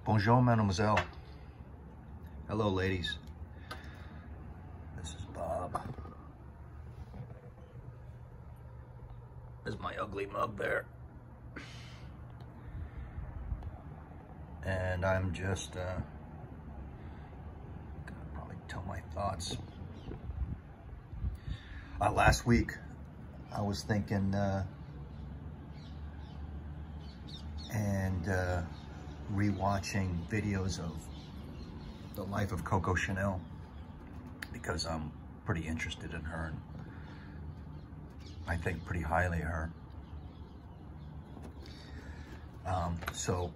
Bonjour, mademoiselle. Hello, ladies. This is Bob. There's my ugly mug there. And I'm just gonna probably tell my thoughts. Last week, I was thinking and rewatching videos of the life of Coco Chanel because I'm pretty interested in her and I think pretty highly of her. So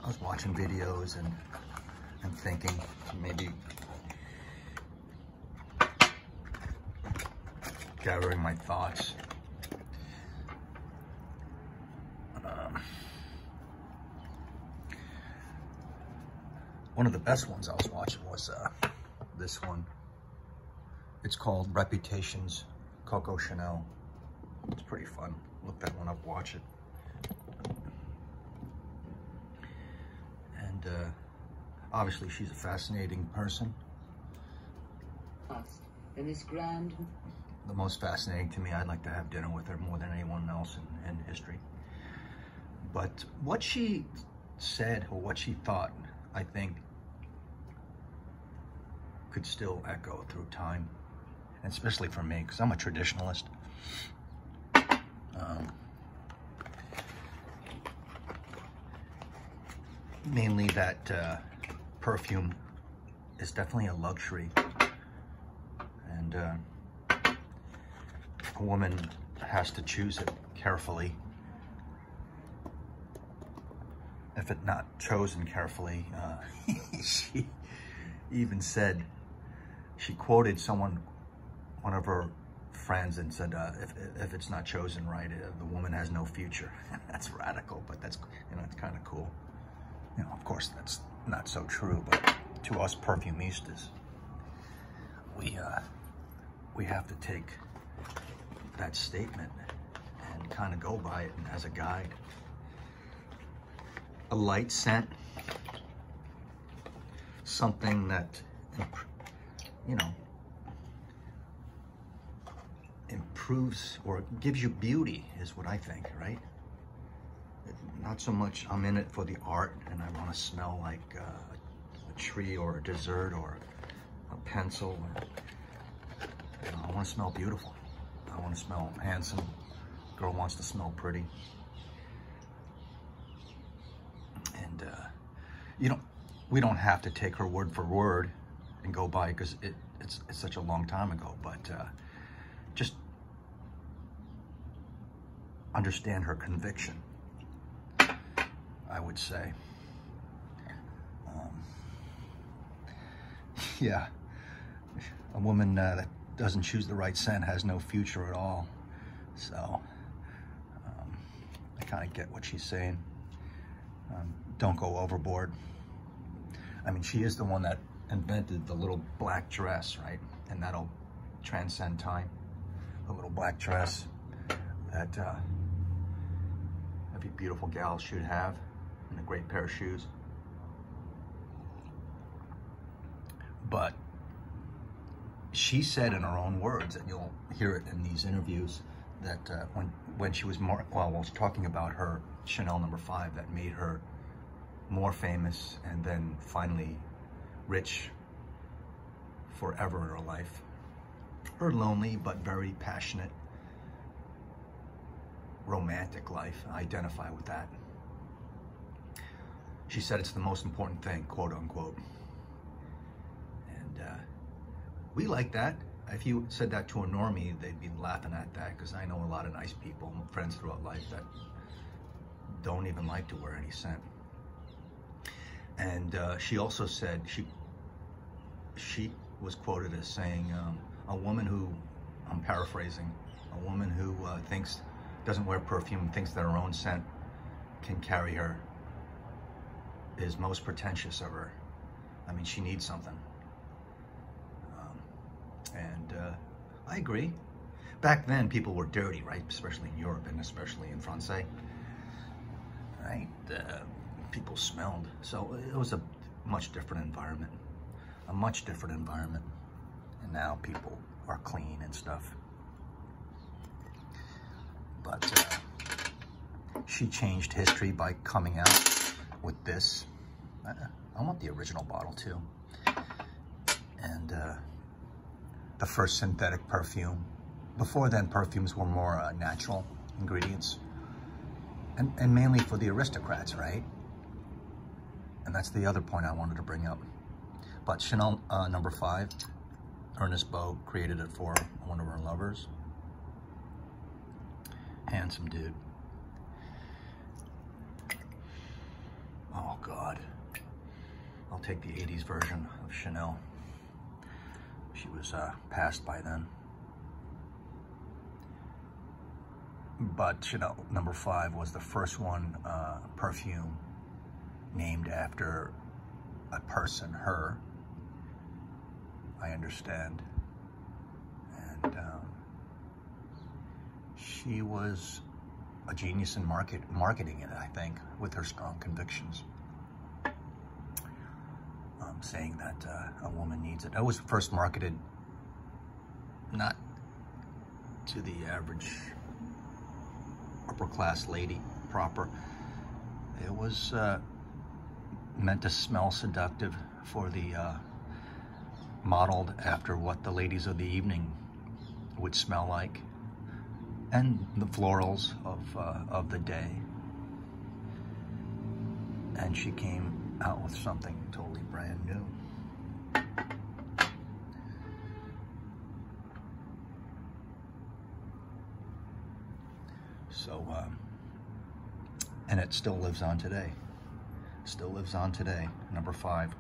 I was watching videos and thinking maybe gathering my thoughts. One of the best ones I was watching was this one. It's called Reputations, Coco Chanel. It's pretty fun. Look that one up, watch it. And obviously she's a fascinating person. In this grand... The most fascinating to me, I'd like to have dinner with her more than anyone else in history. But what she said or what she thought, I think, could still echo through time, and especially for me, because I'm a traditionalist. Mainly that perfume is definitely a luxury, and a woman has to choose it carefully. If it's not chosen carefully, she even said, she quoted one of her friends, and said, if it's not chosen right, the woman has no future. That's radical, but that's, it's kind of cool. Of course, that's not so true, but to us perfumistas, we have to take that statement and kind of go by it as a guide. A light scent, something that, improves or gives you beauty is what I think, right? Not so much I'm in it for the art and I want to smell like a tree or a dessert or a pencil. Or, I want to smell beautiful. I want to smell handsome. Girl wants to smell pretty. And, we don't have to take her word for word and go by, because it's such a long time ago, but just understand her conviction, I would say. Yeah, a woman that doesn't choose the right scent has no future at all. So I kind of get what she's saying. Don't go overboard. I mean, she is the one that invented the little black dress, right? And that'll transcend time. The little black dress that every beautiful gal should have, and a great pair of shoes. But she said in her own words, and you'll hear it in these interviews, that when she was was talking about her Chanel No. 5 that made her more famous and then finally rich forever in her life. Her lonely but very passionate, romantic life. I identify with that. She said it's the most important thing, quote unquote. And we like that. If you said that to a normie, they'd be laughing at that, because I know a lot of nice people, friends throughout life, that don't even like to wear any scent. And she also said, she was quoted as saying, a woman who, I'm paraphrasing, a woman who doesn't wear perfume, thinks that her own scent can carry her, is most pretentious of her. I mean, she needs something. And I agree. Back then, people were dirty, right? Especially in Europe and especially in France, right? people smelled. So it was a much different environment, a much different environment. And now people are clean and stuff. But she changed history by coming out with this. I want the original bottle too. And the first synthetic perfume. Before then, perfumes were more natural ingredients. And mainly for the aristocrats, right? And that's the other point I wanted to bring up. But Chanel number 5, Ernest Beau created it for one of her lovers. Handsome dude. Oh God. I'll take the 80s version of Chanel. She was passed by then. But Chanel number 5 was the first one perfume named after a person, her, I understand. And she was a genius in marketing it, I think, with her strong convictions. Saying that a woman needs it. It was first marketed not to the average upper class lady proper. It was meant to smell seductive for the modeled after what the ladies of the evening would smell like, and the florals of the day. And she came out with something totally brand new. So, and it still lives on today. Still lives on today, number 5.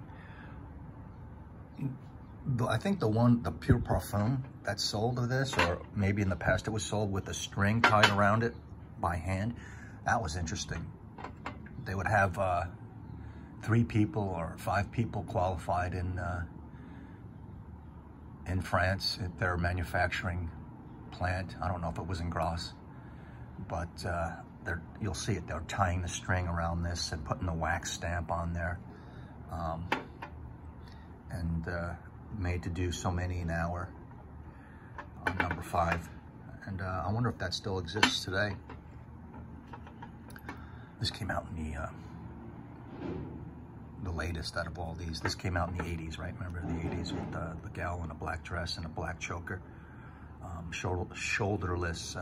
I think the pure Perfume that's sold of this, or maybe in the past it was sold with a string tied around it by hand. That was interesting. They would have 3 people or 5 people qualified in France at their manufacturing plant. I don't know if it was in Grasse, but you'll see it. They're tying the string around this and putting the wax stamp on there, and made to do so many an hour on number 5. And I wonder if that still exists today. This came out in the latest out of all these. This came out in the 80s, right? Remember the 80s with the gal in a black dress and a black choker, shoulderless,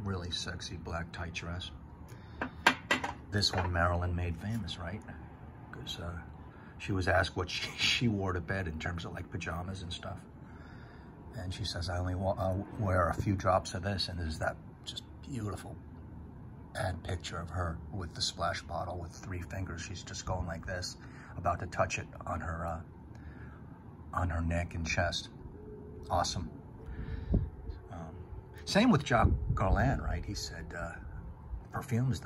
really sexy black tight dress. This one Marilyn made famous, right? Because she was asked what she wore to bed in terms of like pajamas and stuff, and she says, I only wear a few drops of this. And there's that just beautiful ad picture of her with the splash bottle with 3 fingers. She's just going like this, about to touch it on her neck and chest. Awesome. Same with Jacques Garland, right? He said perfume is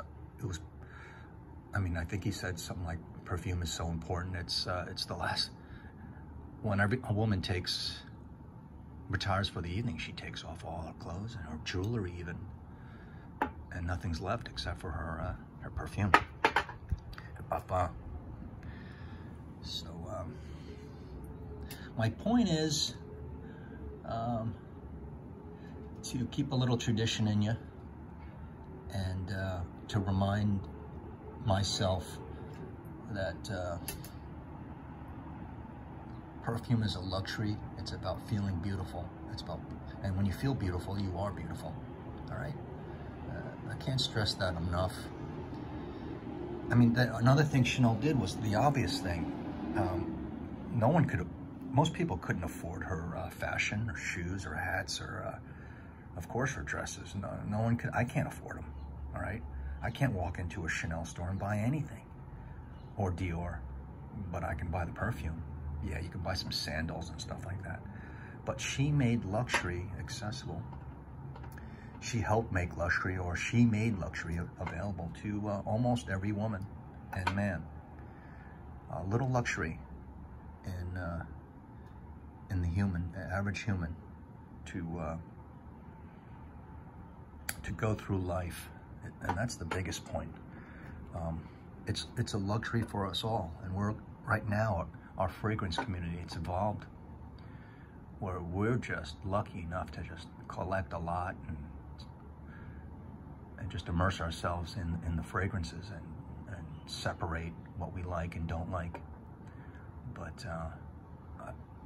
I think he said something like perfume is so important. It's the last, when a woman retires for the evening, she takes off all her clothes and her jewelry even, and nothing's left except for her perfume, her parfum. So my point is to keep a little tradition in you, and to remind myself that perfume is a luxury. It's about feeling beautiful. And when you feel beautiful, you are beautiful. All right. I can't stress that enough. I mean, another thing Chanel did was the obvious thing. Most people couldn't afford her fashion, or shoes, or hats, or of course her dresses. No one could. I can't afford them. All right. I can't walk into a Chanel store and buy anything, or Dior, but I can buy the perfume. Yeah, you can buy some sandals and stuff like that. But she made luxury accessible. She helped make luxury, or she made luxury available to almost every woman and man. A little luxury in the average human, to go through life. And that's the biggest point. It's a luxury for us all. And we're, right now, our fragrance community, it's evolved where we're just lucky enough to just collect a lot and just immerse ourselves in the fragrances and separate what we like and don't like. But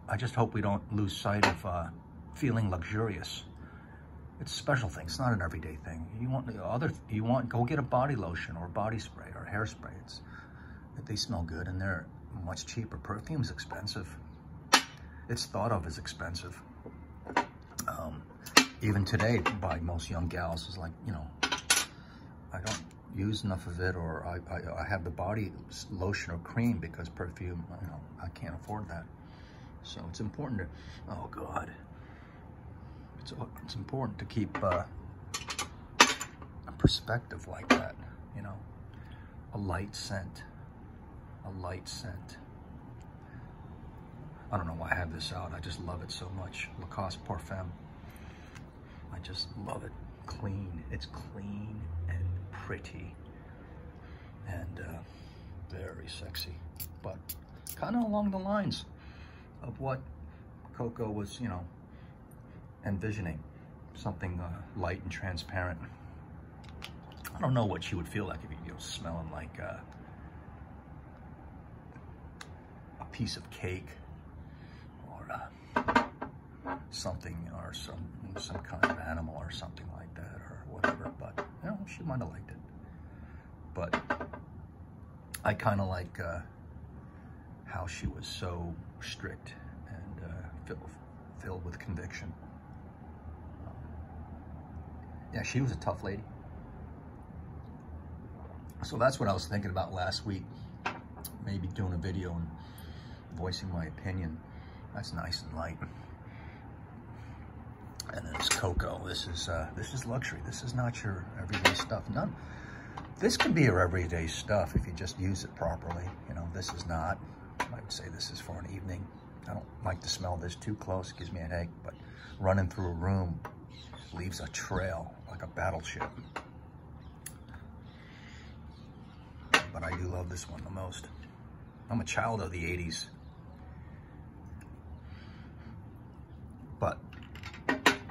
I just hope we don't lose sight of feeling luxurious. It's a special thing. It's not an everyday thing. Go get a body lotion or body spray or hairspray. They smell good and they're much cheaper. Perfume's expensive. It's thought of as expensive. Even today, by most young gals, is like, you know, I don't use enough of it, or I have the body lotion or cream because perfume, you know, I can't afford that. So it's important to, oh God. It's important to keep a perspective like that, you know, a light scent, a light scent. I don't know why I have this out. I just love it so much. Lacoste Perfume. I just love it. Clean. It's clean and pretty and very sexy, but kind of along the lines of what Coco was, you know, envisioning. Something light and transparent. I don't know what she would feel like if you know, smelling like a piece of cake or something, or some kind of animal or something like that, or whatever. But you know, she might have liked it. But I kind of like how she was so strict and filled with conviction. Yeah, she was a tough lady. So that's what I was thinking about last week. Maybe doing a video and voicing my opinion. That's nice and light. And then it's Coco. This is luxury. This is not your everyday stuff. None. This can be your everyday stuff if you just use it properly. You know, this is not. I would say this is for an evening. I don't like to smell this too close. It gives me a headache. But running through a room leaves a trail like a battleship. But I do love this one the most. I'm a child of the 80s. But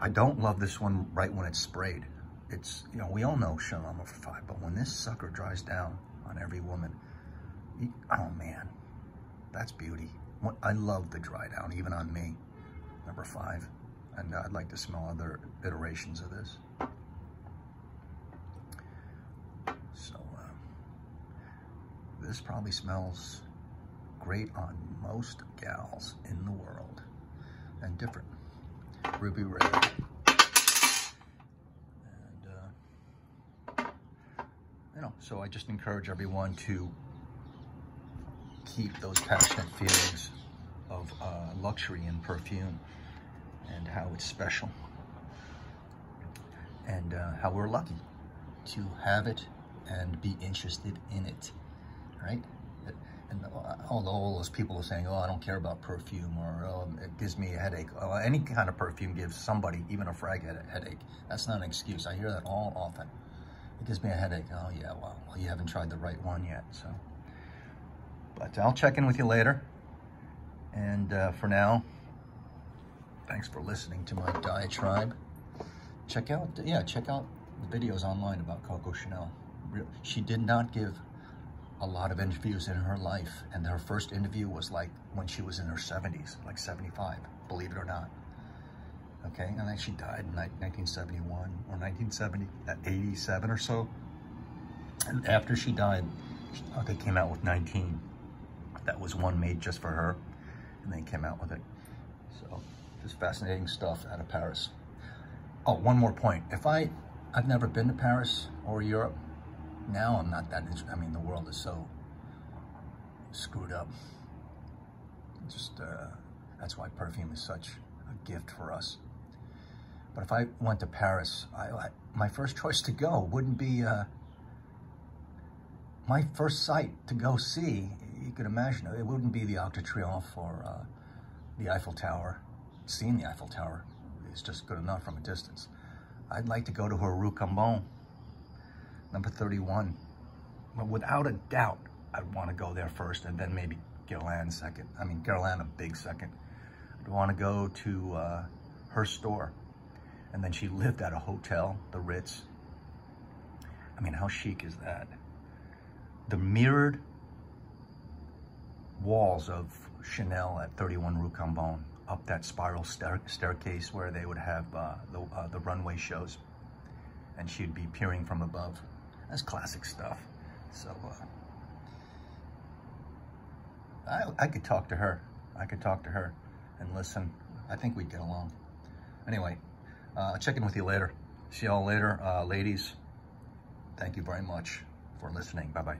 I don't love this one right when it's sprayed. It's, you know, we all know Chanel No. 5, but when this sucker dries down on every woman, oh man, that's beauty. I love the dry down, even on me, No. 5. And I'd like to smell other iterations of this. So, this probably smells great on most gals in the world. And different. Ruby Red. And, you know, so I just encourage everyone to keep those passionate feelings of luxury and perfume, and how it's special, and how we're lucky to have it and be interested in it, right? And all those people are saying, oh, I don't care about perfume, or oh, it gives me a headache. Any kind of perfume gives somebody, even a frag, headache. That's not an excuse. I hear that all often. It gives me a headache. Oh yeah, well, you haven't tried the right one yet. So, but I'll check in with you later. And for now, thanks for listening to my diatribe. Check out the videos online about Coco Chanel. She did not give a lot of interviews in her life, and her first interview was like when she was in her 70s, like 75, believe it or not. Okay, and then she died in 1971 or 1970, at 87 or so. And after she died, they came out with 19. That was one made just for her, and they came out with it. So, just fascinating stuff out of Paris. Oh, one more point. I've never been to Paris or Europe. Now I'm not that interested. I mean, the world is so screwed up. Just, that's why perfume is such a gift for us. But if I went to Paris, my first choice to go wouldn't be, my first site to go see, you could imagine, it wouldn't be the Arc de Triomphe or the Eiffel Tower. Seeing the Eiffel Tower is just good enough from a distance. I'd like to go to her Rue Cambon. number 31. But without a doubt, I'd want to go there first, and then maybe Guerlain second. I mean, Guerlain a big second. I'd want to go to her store. And then she lived at a hotel, the Ritz. I mean, how chic is that? The mirrored walls of Chanel at 31 Rue Cambon, up that spiral staircase where they would have the runway shows. And she'd be peering from above. That's classic stuff. So, I could talk to her. I could talk to her and listen. I think we'd get along. Anyway, I'll check in with you later. See y'all later. Ladies, thank you very much for listening. Bye-bye.